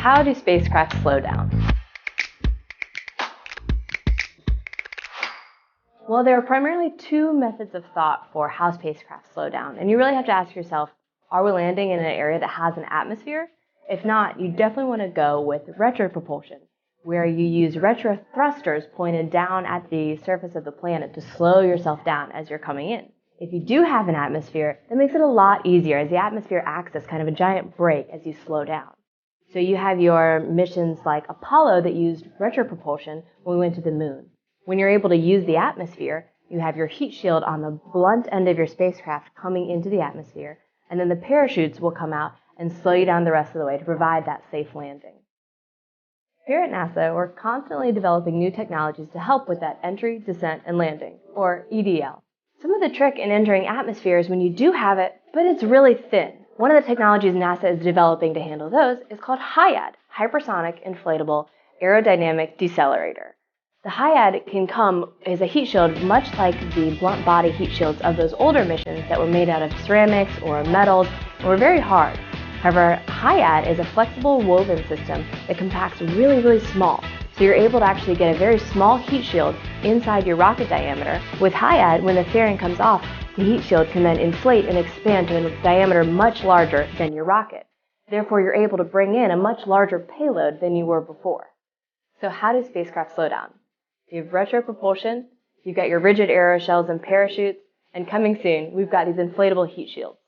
how do spacecraft slow down? Well, there are primarily two methods of thought for how spacecraft slow down, and you really have to ask yourself, are we landing in an area that has an atmosphere? If not, you definitely want to go with retropropulsion, where you use retro thrusters pointed down at the surface of the planet to slow yourself down as you're coming in. If you do have an atmosphere, that makes it a lot easier, as the atmosphere acts as kind of a giant brake as you slow down. So you have your missions like Apollo that used retropropulsion when we went to the moon. When you're able to use the atmosphere, you have your heat shield on the blunt end of your spacecraft coming into the atmosphere, and then the parachutes will come out and slow you down the rest of the way to provide that safe landing. Here at NASA, we're constantly developing new technologies to help with that entry, descent, and landing, or EDL. Some of the trick in entering atmosphere is when you do have it, but it's really thin. One of the technologies NASA is developing to handle those is called HIAD, Hypersonic Inflatable Aerodynamic Decelerator. The HIAD can come as a heat shield much like the blunt body heat shields of those older missions that were made out of ceramics or metals and were very hard. However, HIAD is a flexible woven system that compacts really small, so you're able to actually get a very small heat shield inside your rocket diameter. With HIAD, when the fairing comes off, the heat shield can then inflate and expand to a diameter much larger than your rocket. Therefore, you're able to bring in a much larger payload than you were before. So how do spacecraft slow down? You have retropropulsion, you've got your rigid aeroshells and parachutes, and coming soon, we've got these inflatable heat shields.